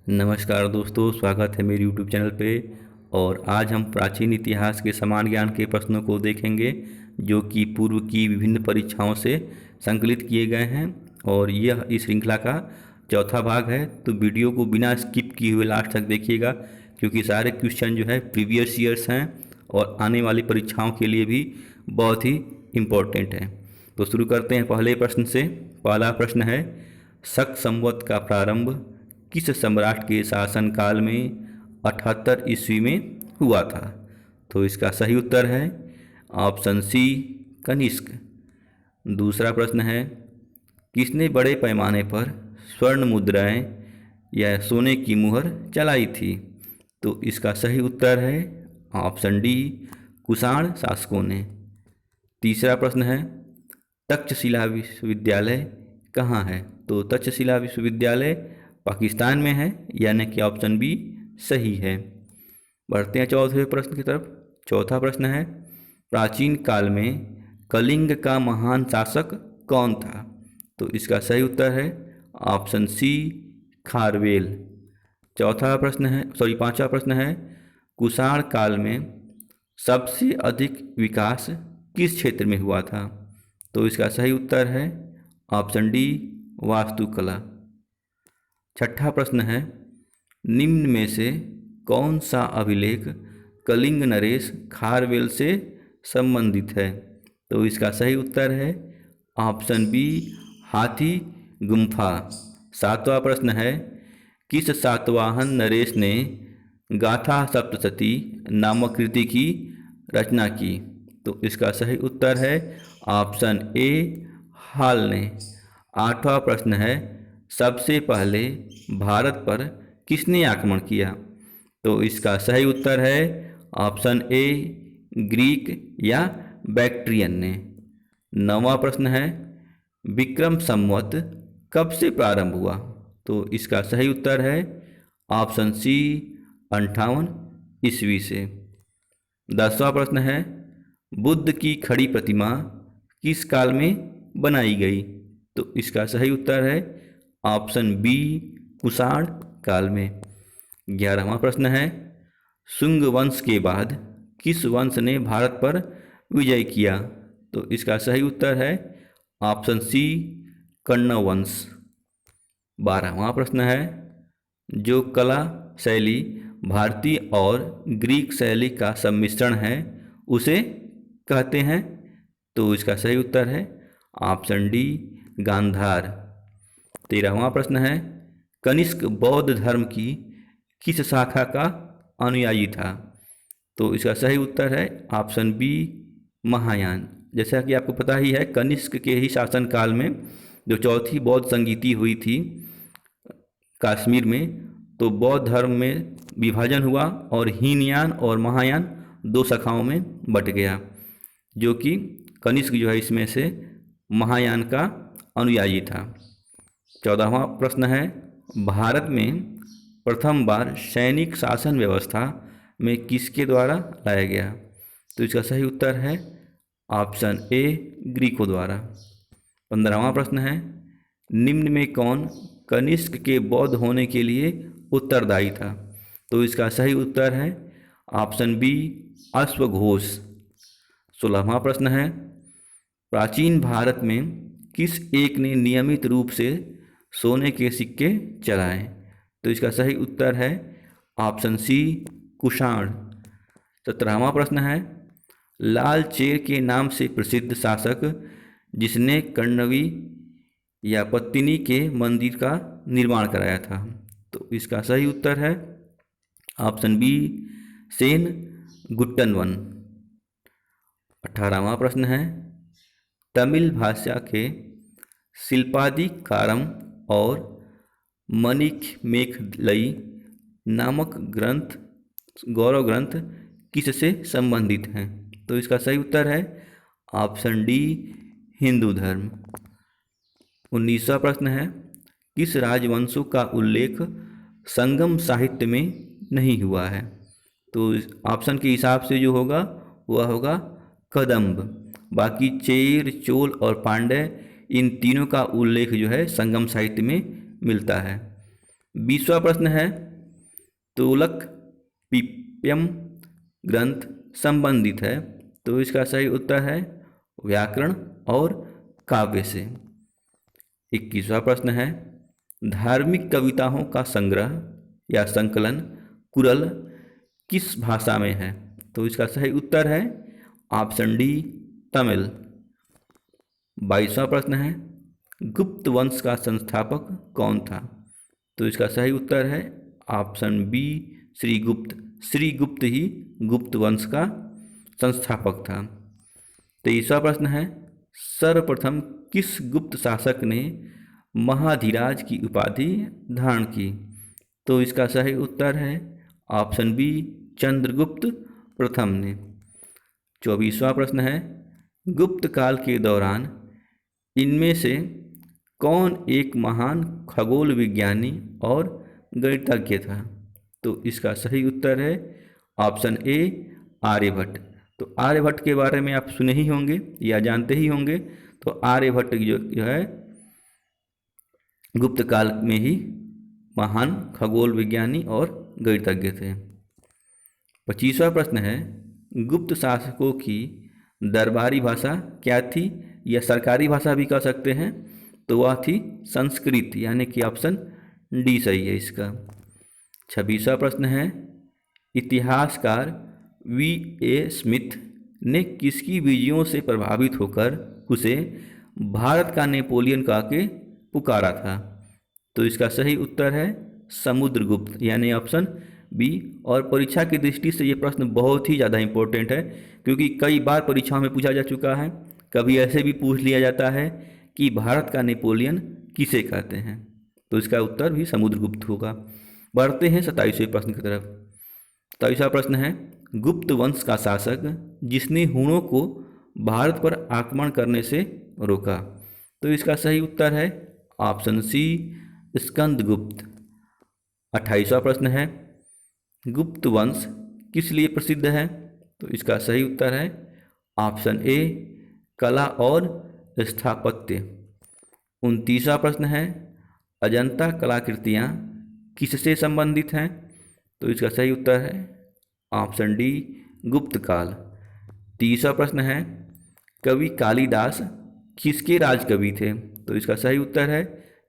नमस्कार दोस्तों, स्वागत है मेरे YouTube चैनल पे। और आज हम प्राचीन इतिहास के समान ज्ञान के प्रश्नों को देखेंगे जो कि पूर्व की विभिन्न परीक्षाओं से संकलित किए गए हैं। और यह इस श्रृंखला का चौथा भाग है, तो वीडियो को बिना स्किप किए हुए लास्ट तक देखिएगा, क्योंकि सारे क्वेश्चन जो है प्रीवियस ईयर्स हैं और आने वाली परीक्षाओं के लिए भी बहुत ही इम्पोर्टेंट है। तो शुरू करते हैं पहले प्रश्न से। पहला प्रश्न है, शक संवत का प्रारंभ किस सम्राट के शासनकाल में 78 ईस्वी में हुआ था? तो इसका सही उत्तर है ऑप्शन सी, कनिष्क। दूसरा प्रश्न है, किसने बड़े पैमाने पर स्वर्ण मुद्राएं या सोने की मुहर चलाई थी? तो इसका सही उत्तर है ऑप्शन डी, कुषाण शासकों ने। तीसरा प्रश्न है, तक्षशिला विश्वविद्यालय कहाँ है? तो तक्षशिला विश्वविद्यालय पाकिस्तान में है, यानी कि ऑप्शन बी सही है। बढ़ते हैं चौथे प्रश्न की तरफ। चौथा प्रश्न है, प्राचीन काल में कलिंग का महान शासक कौन था? तो इसका सही उत्तर है ऑप्शन सी, खारवेल। पांचवा प्रश्न है, कुषाण काल में सबसे अधिक विकास किस क्षेत्र में हुआ था? तो इसका सही उत्तर है ऑप्शन डी, वास्तुकला। छठा प्रश्न है, निम्न में से कौन सा अभिलेख कलिंग नरेश खारवेल से संबंधित है? तो इसका सही उत्तर है ऑप्शन बी, हाथी गुम्फा। सातवां प्रश्न है, किस सातवाहन नरेश ने गाथा सप्तशती नामक कृति की रचना की? तो इसका सही उत्तर है ऑप्शन ए, हाल ने। आठवां प्रश्न है, सबसे पहले भारत पर किसने आक्रमण किया? तो इसका सही उत्तर है ऑप्शन ए, ग्रीक या बैक्ट्रियन ने। नौवां प्रश्न है, विक्रम संवत कब से प्रारंभ हुआ? तो इसका सही उत्तर है ऑप्शन सी, 58 ईस्वी से। 10वां प्रश्न है, बुद्ध की खड़ी प्रतिमा किस काल में बनाई गई? तो इसका सही उत्तर है ऑप्शन बी, कुषाण काल में। 11वां प्रश्न है, शुंग वंश के बाद किस वंश ने भारत पर विजय किया? तो इसका सही उत्तर है ऑप्शन सी, कण्व वंश। 12वां प्रश्न है, जो कला शैली भारतीय और ग्रीक शैली का सम्मिश्रण है उसे कहते हैं? तो इसका सही उत्तर है ऑप्शन डी, गांधार। 13वां प्रश्न है, कनिष्क बौद्ध धर्म की किस शाखा का अनुयायी था? तो इसका सही उत्तर है ऑप्शन बी, महायान। जैसा कि आपको पता ही है, कनिष्क के ही शासनकाल में जो चौथी बौद्ध संगीति हुई थी कश्मीर में, तो बौद्ध धर्म में विभाजन हुआ और हीनयान और महायान दो शाखाओं में बट गया, जो कि कनिष्क जो है इसमें से महायान का अनुयायी था। 14वां प्रश्न है, भारत में प्रथम बार सैनिक शासन व्यवस्था में किसके द्वारा लाया गया? तो इसका सही उत्तर है ऑप्शन ए, ग्रीकों द्वारा। 15वां प्रश्न है, निम्न में कौन कनिष्क के बौद्ध होने के लिए उत्तरदायी था? तो इसका सही उत्तर है ऑप्शन बी, अश्वघोष। 16वां प्रश्न है, प्राचीन भारत में किस एक ने नियमित रूप से सोने के सिक्के चलाए? तो इसका सही उत्तर है ऑप्शन सी, कुषाण। 17वां प्रश्न है, लाल चेर के नाम से प्रसिद्ध शासक जिसने कण्वी या पत्तिनी के मंदिर का निर्माण कराया था? तो इसका सही उत्तर है ऑप्शन बी, सेन गुट्टनवन। 18वां प्रश्न है, तमिल भाषा के शिल्पादिकारम और मणिक मेखलई नामक ग्रंथ, गौरव ग्रंथ किससे संबंधित हैं? तो इसका सही उत्तर है ऑप्शन डी, हिंदू धर्म। 19वां प्रश्न है, किस राजवंशों का उल्लेख संगम साहित्य में नहीं हुआ है? तो ऑप्शन के हिसाब से जो होगा वह होगा कदम्ब। बाकी चेर, चोल और पांड्य, इन तीनों का उल्लेख जो है संगम साहित्य में मिलता है। 20वां प्रश्न है तोलक पिप्यम ग्रंथ संबंधित है, तो इसका सही उत्तर है व्याकरण और काव्य से। 21वां प्रश्न है धार्मिक कविताओं का संग्रह या संकलन कुरल किस भाषा में है, तो इसका सही उत्तर है ऑप्शन डी तमिल। 22वां प्रश्न है गुप्त वंश का संस्थापक कौन था, तो इसका सही उत्तर है ऑप्शन बी श्रीगुप्त। श्रीगुप्त ही गुप्त वंश का संस्थापक था। 23वां प्रश्न है सर्वप्रथम किस गुप्त शासक ने महाधिराज की उपाधि धारण की, तो इसका सही उत्तर है ऑप्शन बी चंद्रगुप्त प्रथम ने। 24वां प्रश्न है गुप्त काल के दौरान इनमें से कौन एक महान खगोल विज्ञानी और गणितज्ञ था, तो इसका सही उत्तर है ऑप्शन ए आर्यभट्ट। तो आर्यभट्ट के बारे में आप सुने ही होंगे या जानते ही होंगे। तो आर्यभट्ट जो है गुप्त काल में ही महान खगोल विज्ञानी और गणितज्ञ थे। 25वां प्रश्न है गुप्त शासकों की दरबारी भाषा क्या थी या सरकारी भाषा भी कह सकते हैं, तो वह थी संस्कृत, यानी कि ऑप्शन डी सही है इसका। 26वां प्रश्न है इतिहासकार वी ए स्मिथ ने किसकी विजयों से प्रभावित होकर उसे भारत का नेपोलियन कह के पुकारा था, तो इसका सही उत्तर है समुद्रगुप्त, यानी ऑप्शन बी। और परीक्षा की दृष्टि से ये प्रश्न बहुत ही ज़्यादा इम्पोर्टेंट है, क्योंकि कई बार परीक्षाओं में पूछा जा चुका है। कभी ऐसे भी पूछ लिया जाता है कि भारत का नेपोलियन किसे कहते हैं, तो इसका उत्तर भी समुद्रगुप्त होगा। बढ़ते हैं 27वें प्रश्न की तरफ। 27वां प्रश्न है गुप्त वंश का शासक जिसने हुणों को भारत पर आक्रमण करने से रोका, तो इसका सही उत्तर है ऑप्शन सी स्कंदगुप्त। 28वां प्रश्न है गुप्त वंश किस लिए प्रसिद्ध है, तो इसका सही उत्तर है ऑप्शन ए कला और स्थापत्य। 29वां प्रश्न है अजंता कलाकृतियाँ किससे संबंधित हैं, तो इसका सही उत्तर है ऑप्शन डी गुप्त काल। 30वां प्रश्न है कवि कालिदास किसके राजकवि थे, तो इसका सही उत्तर है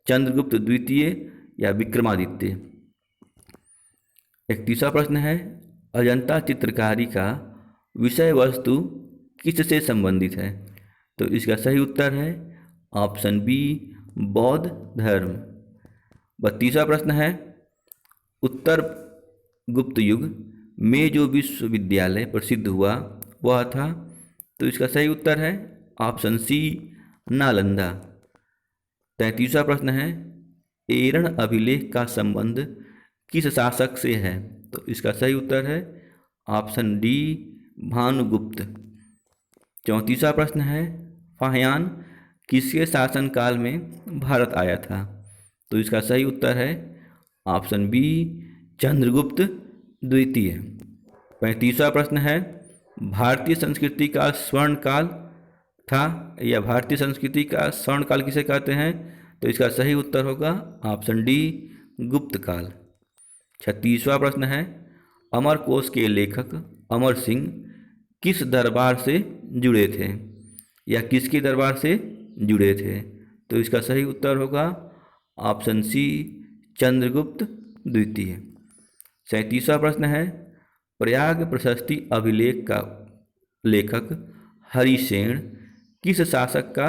चंद्रगुप्त द्वितीय या विक्रमादित्य। 31वां प्रश्न है अजंता चित्रकारी का विषय वस्तु किससे संबंधित है, तो इसका सही उत्तर है ऑप्शन बी बौद्ध धर्म। 32वां प्रश्न है उत्तर गुप्त युग में जो विश्वविद्यालय प्रसिद्ध हुआ वह था, तो इसका सही उत्तर है ऑप्शन सी नालंदा। 33वां प्रश्न है एरण अभिलेख का संबंध किस शासक से है, तो इसका सही उत्तर है ऑप्शन डी भानुगुप्त। 34वां प्रश्न है फाह्यान किसके शासनकाल में भारत आया था, तो इसका सही उत्तर है ऑप्शन बी चंद्रगुप्त द्वितीय। 35वां प्रश्न है भारतीय संस्कृति का स्वर्णकाल था या भारतीय संस्कृति का स्वर्णकाल किसे कहते हैं, तो इसका सही उत्तर होगा ऑप्शन डी गुप्त काल। 36वां प्रश्न है अमरकोश के लेखक अमर सिंह किस दरबार से जुड़े थे या किसके दरबार से जुड़े थे, तो इसका सही उत्तर होगा ऑप्शन सी चंद्रगुप्त द्वितीय। 37वां प्रश्न है प्रयाग प्रशस्ति अभिलेख का लेखक हरिसेन किस शासक का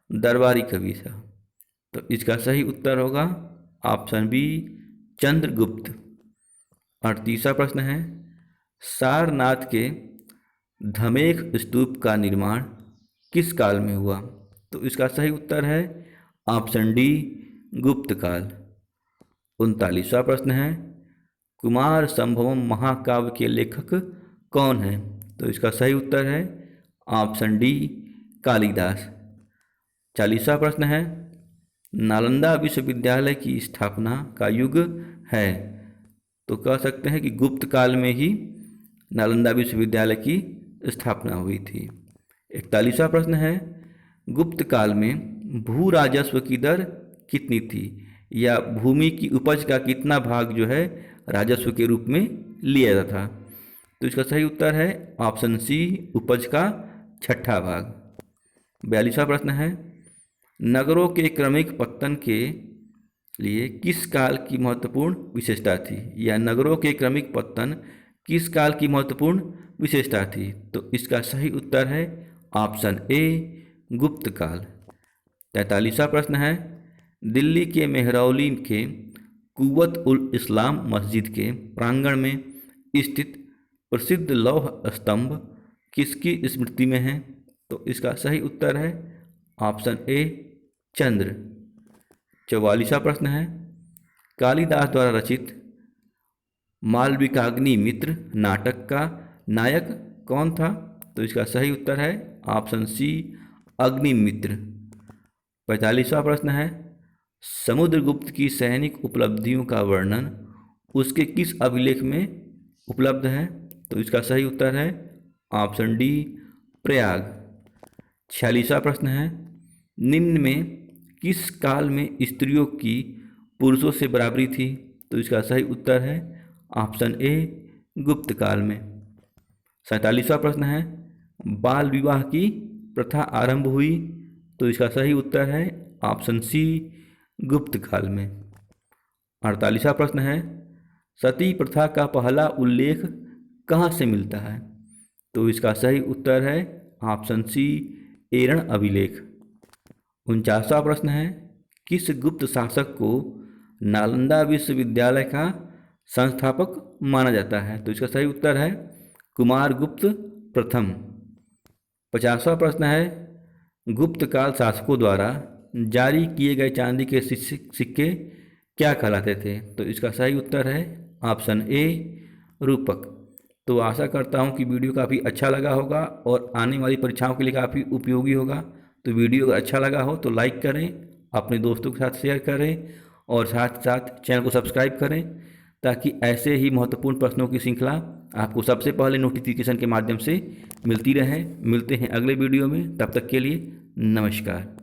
दरबारी कवि था, तो इसका सही उत्तर होगा ऑप्शन बी चंद्रगुप्त। 38वां प्रश्न है सारनाथ के धमेख स्तूप का निर्माण किस काल में हुआ, तो इसका सही उत्तर है ऑप्शन डी गुप्त काल। 39वां प्रश्न है कुमार संभवम महाकाव्य के लेखक कौन हैं, तो इसका सही उत्तर है ऑप्शन डी कालिदास। 40वां प्रश्न है नालंदा विश्वविद्यालय की स्थापना का युग है, तो कह सकते हैं कि गुप्त काल में ही नालंदा विश्वविद्यालय की स्थापना हुई थी। 41वां प्रश्न है गुप्त काल में भू राजस्व की दर कितनी थी या भूमि की उपज का कितना भाग जो है राजस्व के रूप में लिया जाता था। तो इसका सही उत्तर है ऑप्शन सी, उपज का छठा भाग। 42वां प्रश्न है, नगरों के क्रमिक पतन के लिए किस काल की महत्वपूर्ण विशेषता थी, या नगरों के क्रमिक पतन किस काल की महत्वपूर्ण विशेषता थी। तो इसका सही उत्तर है ऑप्शन ए, गुप्त काल। 43वां प्रश्न है, दिल्ली के मेहरौली के कुव्वत उल इस्लाम मस्जिद के प्रांगण में स्थित प्रसिद्ध लौह स्तंभ किसकी स्मृति में है। तो इसका सही उत्तर है ऑप्शन ए, चंद्र। 44वां प्रश्न है, कालिदास द्वारा रचित मालविकाग्नि मित्र नाटक का नायक कौन था। तो इसका सही उत्तर है ऑप्शन सी, अग्निमित्र। 45वां प्रश्न है, समुद्रगुप्त की सैनिक उपलब्धियों का वर्णन उसके किस अभिलेख में उपलब्ध है। तो इसका सही उत्तर है ऑप्शन डी, प्रयाग। 46वां प्रश्न है, निम्न में किस काल में स्त्रियों की पुरुषों से बराबरी थी। तो इसका सही उत्तर है ऑप्शन ए, गुप्त काल में। 47वां प्रश्न है, बाल विवाह की प्रथा आरंभ हुई। तो इसका सही उत्तर है ऑप्शन सी, गुप्त काल में। 48वां प्रश्न है, सती प्रथा का पहला उल्लेख कहाँ से मिलता है। तो इसका सही उत्तर है ऑप्शन सी, एरण अभिलेख। 49वां प्रश्न है, किस गुप्त शासक को नालंदा विश्वविद्यालय का संस्थापक माना जाता है। तो इसका सही उत्तर है कुमारगुप्त प्रथम। 50वां प्रश्न है, गुप्त काल शासकों द्वारा जारी किए गए चांदी के सिक्के क्या कहलाते थे। तो इसका सही उत्तर है ऑप्शन ए, रूपक। तो आशा करता हूँ कि वीडियो काफ़ी अच्छा लगा होगा और आने वाली परीक्षाओं के लिए काफ़ी उपयोगी होगा। तो वीडियो अगर अच्छा लगा हो तो लाइक करें, अपने दोस्तों के साथ शेयर करें और साथ साथ चैनल को सब्सक्राइब करें, ताकि ऐसे ही महत्वपूर्ण प्रश्नों की श्रृंखला आपको सबसे पहले नोटिफिकेशन के माध्यम से मिलती रहे। मिलते हैं अगले वीडियो में, तब तक के लिए नमस्कार।